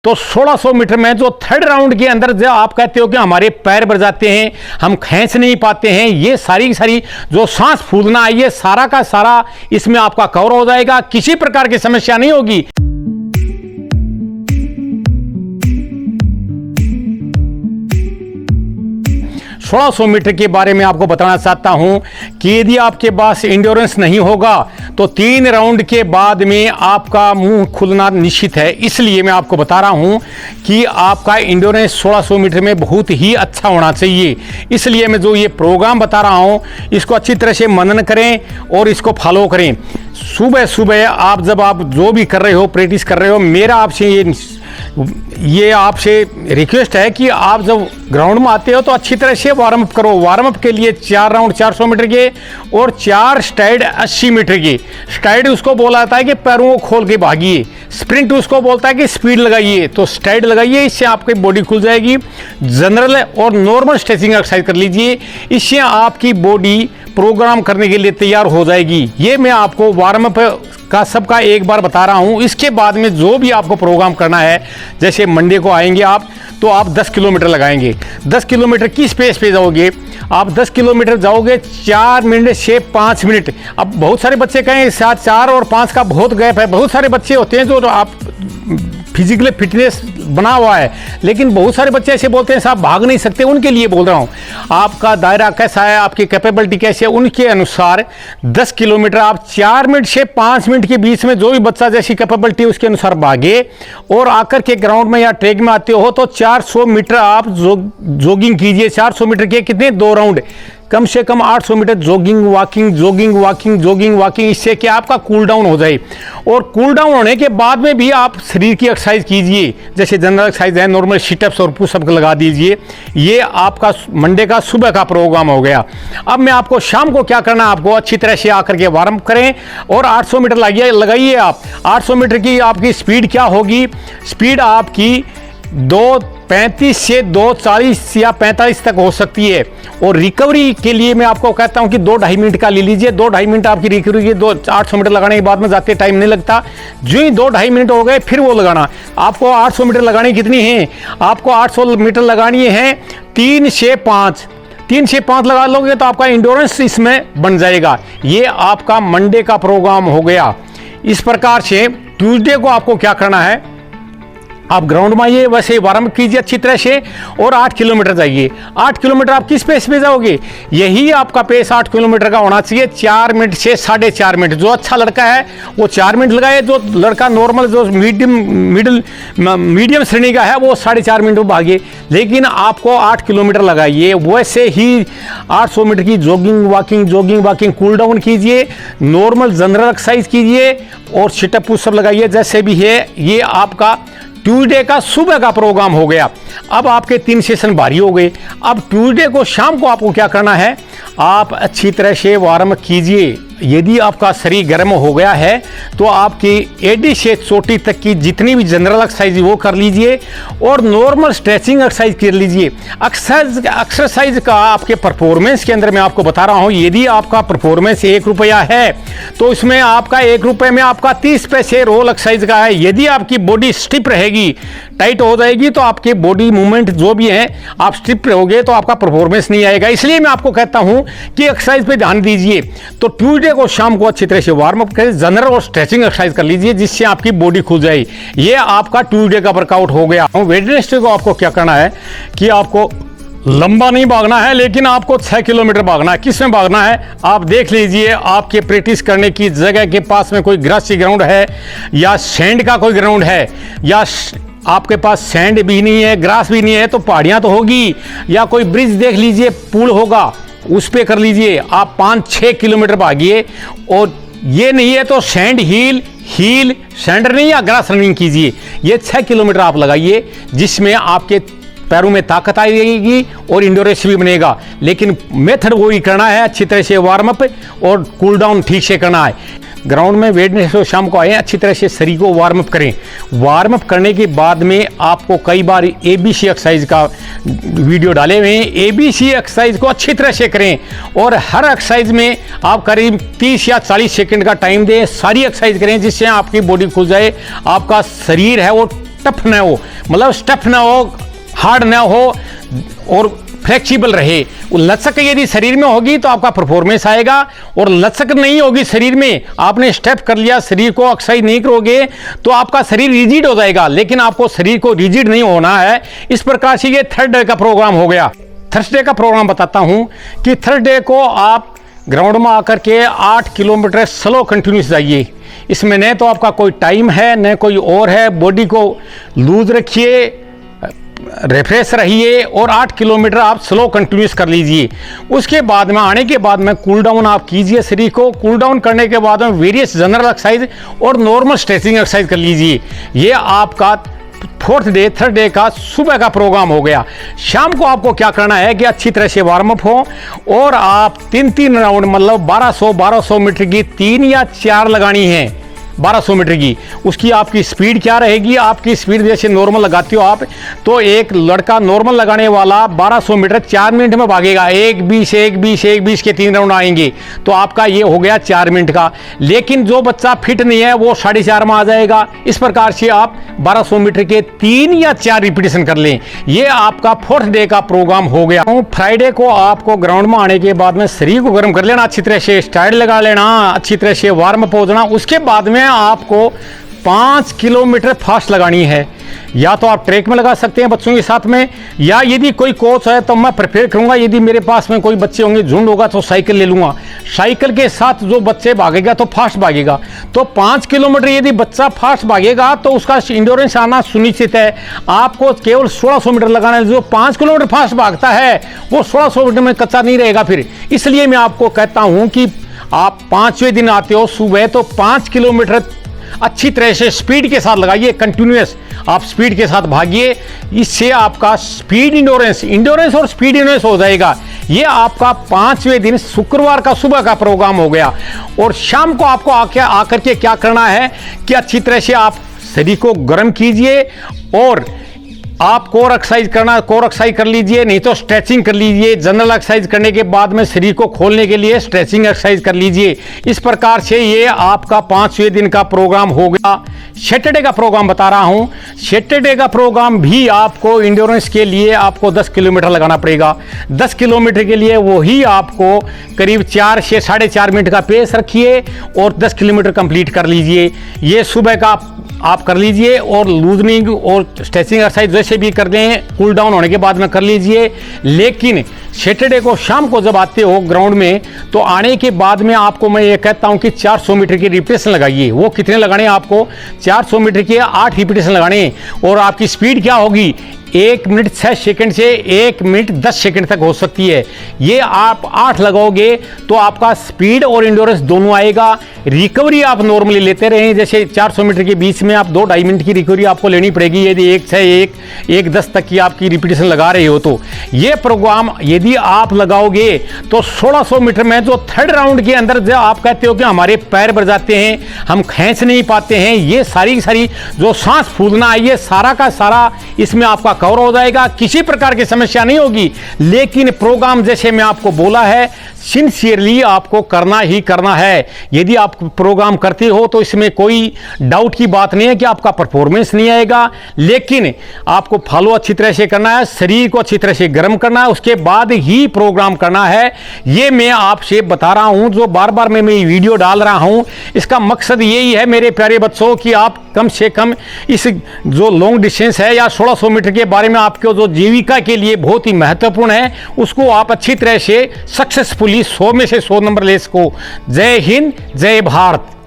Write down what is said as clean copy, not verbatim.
तो 1600 मीटर में जो थर्ड राउंड के अंदर जो आप कहते हो कि हमारे पैर भर जाते हैं, हम खींच नहीं पाते हैं, ये सारी की सारी जो सांस फूलना है, ये सारा का सारा इसमें आपका कवर हो जाएगा, किसी प्रकार की समस्या नहीं होगी। थोड़ा 100 मीटर के बारे में आपको बताना चाहता हूं कि यदि आपके पास इंड्योरेंस नहीं होगा तो 3 राउंड के बाद में आपका मुंह खुलना निश्चित है। इसलिए मैं आपको बता रहा हूं कि आपका इंड्योरेंस 1600 मीटर में बहुत ही अच्छा होना चाहिए। इसलिए मैं जो ये प्रोग्राम बता रहा हूं इसको अच्छी तरह से मनन करें और इसको फॉलो करें। सुबह सुबह आप जब आप जो भी कर रहे हो, प्रैक्टिस कर रहे हो, मेरा आपसे ये आपसे रिक्वेस्ट है कि आप जब ग्राउंड में आते हो तो अच्छी तरह से वार्म अप करो। वार्म अप के लिए 4 राउंड 400 मीटर के और 4 स्ट्राइड 80 मीटर के। स्ट्राइड उसको बोला जाता है कि पैरों को खोल के भागिए, स्प्रिंट उसको बोलता है कि स्पीड लगाइए। तो स्ट्राइड लगाइए, इससे आपकी बॉडी खुल जाएगी। जनरल और नॉर्मल स्ट्रेचिंग एक्सरसाइज कर लीजिए, इससे आपकी बॉडी प्रोग्राम करने के लिए तैयार हो जाएगी। ये मैं आपको वार्म अप का सबका एक बार बता रहा हूं। इसके बाद में जो भी आपको प्रोग्राम करना है, जैसे मंडे को आएंगे आप तो आप 10 किलोमीटर लगाएंगे। 10 किलोमीटर की स्पेस पे जाओगे आप, 10 किलोमीटर जाओगे 4 मिनट से 5 मिनट। अब बहुत सारे बच्चे कहें साथ 4 और 5 का बहुत गैप है। बहुत सारे बच्चे होते हैं जो आप फिजिकली फिटनेस बना हुआ है, लेकिन बहुत सारे बच्चे ऐसे बोलते हैं साहब भाग नहीं सकते। उनके लिए बोल रहा हूं, आपका दायरा कैसा है, आपकी कैपेबिलिटी कैसी है, उनके अनुसार 10 किलोमीटर आप 4 मिनट से 5 मिनट के बीच में जो भी बच्चा जैसी कैपेबिलिटी उसके अनुसार भागे। और आकर के ग्राउंड में या ट्रैक में आते हो तो 400 मीटर आप जॉगिंग कीजिए। 400 मीटर के कितने 2 राउंड, कम से कम 800 metre jogging walking jogging walking jogging walking. इससे कि आपका कूल डाउन हो जाए। और कूल डाउन होने के बाद में भी आप शरीर की एक्सरसाइज कीजिए, जैसे जनरल एक्सरसाइज है, नॉर्मल सिटअप्स और पुशअप लगा दीजिए। ये आपका मंडे का सुबह का प्रोग्राम हो गया। अब मैं आपको शाम को क्या करना है, आपको अच्छी तरह से आकर के वार्म अप करें और 800 मीटर लगाइए आप। 800 मीटर की आपकी स्पीड क्या होगी, स्पीड आपकी 2:35 से 2:40 या 45 तक हो सकती है। और रिकवरी के लिए मैं आपको कहता हूं कि 2-2.5 मिनट का ले लीजिए। 2-2.5 मिनट आपकी रिकवरी के 800 मीटर लगाने के बाद में जाते टाइम नहीं लगता। जो ही 2-2.5 मिनट हो गए फिर वो लगाना। आपको 800 मीटर लगानी कितनी है, आपको 800 मीटर लगानी है 3 से 5। 3 से 5 लगा लोगे तो आपका इंड्योरेंस इसमें बन जाएगा। ये आपका मंडे का प्रोग्राम हो गया। इस प्रकार से ट्यूसडे को आपको क्या करना है, आप ग्राउंड में आइए, वैसे वार्म अप कीजिए अच्छी तरह से और 8 किलोमीटर जाइए। 8 किलोमीटर आप किस पेस पे जाओगे, यही आपका पेस 8 किलोमीटर का होना चाहिए 4 मिनट से 4.5 मिनट। जो अच्छा लड़का है वो 4 मिनट लगाए, जो लड़का नॉर्मल जो मीडियम श्रेणी का है वो 4.5 मिनट में भागे। लेकिन आपको 8 किलोमीटर लगाइए। वैसे ही 800 मीटर की जॉगिंग वॉकिंग कूल डाउन कीजिए, नॉर्मल जनरल एक्सरसाइज कीजिए और सिटअप पुशअप लगाइए जैसे भी है। ये आपका ट्यूसडे का सुबह का प्रोग्राम हो गया। अब आपके 3 सेशन भारी हो गए। अब ट्यूसडे को शाम को आपको क्या करना है, आप अच्छी तरह से वार्म अप कीजिए। यदि आपका शरीर गर्म हो गया है तो आपकी एडी से चोटी तक की जितनी भी जनरल एक्सरसाइज वो कर लीजिए और नॉर्मल स्ट्रेचिंग एक्सरसाइज कर लीजिए। एक्सरसाइज का आपके परफॉर्मेंस के अंदर मैं आपको बता रहा हूं, यदि आपका परफॉर्मेंस 1 रुपया है तो इसमें आपका 1 रुपये में आपका 30 पैसे रोल एक्सरसाइज का है। यदि आपकी बॉडी स्टिफ रहेगी, टाइट हो जाएगी, तो आपके बॉडी मूवमेंट जो भी है आप स्टिफ रहोगे तो आपका परफॉर्मेंस नहीं आएगा। इसलिए मैं आपको कहता हूं कि एक्सरसाइज पे ध्यान दीजिए। तो ट्यूसडे को शाम को अच्छी तरह से वार्म अप करें, जनरल और स्ट्रेचिंग एक्सरसाइज कर लीजिए जिससे आपकी बॉडी खुल जाए। ये आपका ट्यूसडे का वर्कआउट हो गया। वेडनेसडे को आपको क्या करना है कि आपको लंबा नहीं भागना है, लेकिन आपको 6 किलोमीटर भागना है। किस में भागना है आप देख लीजिए। आपके प्रैक्टिस करने की जगह के पास में कोई ग्रासी ग्राउंड है या सैंड का कोई ग्राउंड है, या आपके पास सैंड भी नहीं है, ग्रास भी नहीं है तो पहाड़ियां तो होगी, या कोई ब्रिज देख लीजिए, पुल होगा, उस पे कर लीजिए। आप 5-6 किलोमीटर भागिए। और ये नहीं है तो सैंड हील सैंडर नहीं या ग्रास रनिंग कीजिए। ये 6 किलोमीटर आप लगाइए जिसमें आपके पैरों में ताकत आएगी और इंडोरेंस भी बनेगा। लेकिन मेथड वही करना है, अच्छी तरह से वार्म अप और कूल डाउन ठीक से करना है। ग्राउंड में वेडनेसडे शाम को आए, अच्छी तरह से शरीर को वार्म अप करें। वार्म अप करने के बाद में आपको कई बार ABC एक्सरसाइज का वीडियो डाले हुए हैं। ABC एक्सरसाइज को अच्छी तरह से करें और हर एक्सरसाइज में आप करीब 30 या 40 सेकंड का टाइम दें। सारी एक्सरसाइज करें जिससे आपकी बॉडी खुल जाए, आपका शरीर है वो टफ ना हो, मतलब स्टफ ना हो, हार्ड ना हो और फ्लेक्सिबल रहे। लचक यदि शरीर में होगी तो आपका परफॉर्मेंस आएगा, और लचक नहीं होगी शरीर में, आपने स्टेप कर लिया, शरीर को एक्सरसाइज नहीं करोगे तो आपका शरीर रिजिड हो जाएगा, लेकिन आपको शरीर को रिजिड नहीं होना है। इस प्रकार से ये थर्ड डे का प्रोग्राम हो गया। थर्सडे का प्रोग्राम बताता हूं कि थर्सडे को आप ग्राउंड में आकर के 8 किलोमीटर स्लो कंटिन्यूस जाइए। इसमें न तो आपका कोई टाइम है न कोई और है, बॉडी को लूज रखिए, रिफ्रेश रहिए और 8 किलोमीटर आप स्लो कंटिन्यूस कर लीजिए। उसके बाद में आने के बाद में कूल डाउन आप कीजिए शरीर को। कूल डाउन करने के बाद में वेरियस जनरल एक्सरसाइज और नॉर्मल स्ट्रेचिंग एक्सरसाइज कर लीजिए। ये आपका फोर्थ डे थर्ड डे का सुबह का प्रोग्राम हो गया। शाम को आपको क्या करना है कि अच्छी तरह से वार्म अप हो और आप 3-3 राउंड मतलब 1200 मीटर की 3 या 4 लगानी है। 1200 मीटर की उसकी आपकी स्पीड क्या रहेगी? आपकी स्पीड जैसे नॉर्मल लगाती हो आप, तो एक लड़का नॉर्मल लगाने वाला 1200 मीटर 4 मिनट में भागेगा। 1:20 के 3 राउंड आएंगे तो आपका ये हो गया 4 मिनट का। लेकिन जो बच्चा फिट नहीं है वो 4.5 में आ जाएगा। इस प्रकार से आप 1200 मीटर के 3 या 4 रिपीटेशन कर लें। ये आपका फोर्थ डे का प्रोग्राम हो गया। फ्राइडे को आपको ग्राउंड में आने के बाद में शरीर को गर्म कर लेना, अच्छी तरह से स्टाइल लगा लेना, अच्छी तरह से वार्म अप हो जाना। उसके बाद में आपको 5 किलोमीटर फास्ट लगानी है। या तो आप ट्रैक में लगा सकते हैं बच्चों के साथ में, या यदि कोई कोच है तो मैं प्रेफर करूंगा, यदि मेरे पास में कोई बच्चे होंगे, झुंड होगा तो साइकिल ले लूंगा। साइकिल के साथ जो बच्चे भागेगा तो फास्ट भागेगा। तो 5 किलोमीटर यदि बच्चा फास्ट भागेगा तो उसका इंड्योरेंस आना सुनिश्चित है। आपको केवल 1600 मीटर लगाना है। जो 5 किलोमीटर फास्ट भागता है वो 1600 मीटर में कच्चा नहीं रहेगा फिर। इसलिए मैं आपको कहता हूं कि आप 5वें दिन आते हो सुबह तो 5 किलोमीटर अच्छी तरह से स्पीड के साथ लगाइए, कंटिन्यूअस आप स्पीड के साथ भागिए। इससे आपका स्पीड इंड्योरेंस और स्पीड इंड्योरेंस हो जाएगा। ये आपका 5वें दिन शुक्रवार का सुबह का प्रोग्राम हो गया। और शाम को आपको आकर के क्या करना है कि अच्छी तरह से आप शरीर को गर्म कीजिए और आप कोर एक्सरसाइज कर लीजिए, नहीं तो स्ट्रेचिंग कर लीजिए। जनरल एक्सरसाइज करने के बाद में शरीर को खोलने के लिए स्ट्रेचिंग एक्सरसाइज कर लीजिए। इस प्रकार से ये आपका 5वें दिन का प्रोग्राम हो गया। सैटरडे का प्रोग्राम बता रहा हूं। सैटरडे का प्रोग्राम भी आपको इंड्योरेंस के लिए आपको 10 किलोमीटर लगाना पड़ेगा। 10 किलोमीटर के लिए वही आपको करीब 4 से 4.5 मिनट का पेस रखिए और 10 किलोमीटर कंप्लीट कर लीजिए। ये सुबह का आप कर लीजिए और लूजनिंग और स्ट्रेचिंग एक्सरसाइज जैसे भी कर दें, कूल डाउन होने के बाद में कर लीजिए। लेकिन सैटरडे को शाम को जब आते हो ग्राउंड में तो आने के बाद में आपको मैं ये कहता हूं कि 400 मीटर की रिपीटेशन लगाइए। वो कितने लगाने हैं आपको? 400 मीटर के 8 रिपीटेशन लगाने। और आपकी स्पीड क्या होगी? 1 मिनट 6 सेकंड से 1 मिनट 10 सेकंड तक हो सकती है। ये आप 8 लगाओगे तो आपका स्पीड और इंड्योरेंस दोनों आएगा। रिकवरी आप नॉर्मली लेते रहें, जैसे 400 मीटर के बीच में आप 2-2.5 मिनट की रिकवरी आपको लेनी पड़ेगी। यदि 1:6-1:10 तक की आपकी रिपीटेशन लगा रहे हो तो ये प्रोग्राम यदि आप लगाओगे तो 1600 मीटर में जो थर्ड राउंड के अंदर जो आप कहते हो कि हमारे पैर भर जाते हैं, हम खींच नहीं पाते हैं, ये सारी की सारी जो सांस फूलना है ये सारा का सारा इसमें आपका कवर हो जाएगा। किसी प्रकार की समस्या नहीं होगी। लेकिन प्रोग्राम जैसे मैं आपको बोला है सिंसियरली आपको करना ही करना है। यदि आप प्रोग्राम करते हो तो इसमें कोई डाउट की बात नहीं है कि आपका परफॉर्मेंस नहीं आएगा। लेकिन आपको फॉलो अच्छी तरह से करना है, शरीर को अच्छी तरह से गर्म करना है, उसके बाद ही प्रोग्राम करना है। ये मैं आपसे बता रहा हूं, जो बार बार मैं वीडियो डाल रहा हूं, इसका मकसद यही है मेरे प्यारे बच्चों कि आप कम से कम इस जो लॉन्ग डिस्टेंस है या 1600 मीटर के बारे में आपके जो जीविका के लिए बहुत ही महत्वपूर्ण है उसको आप अच्छी तरह से सक्सेसफुली 100 में से 100 नंबर ले सको। जय हिंद, जय भारत।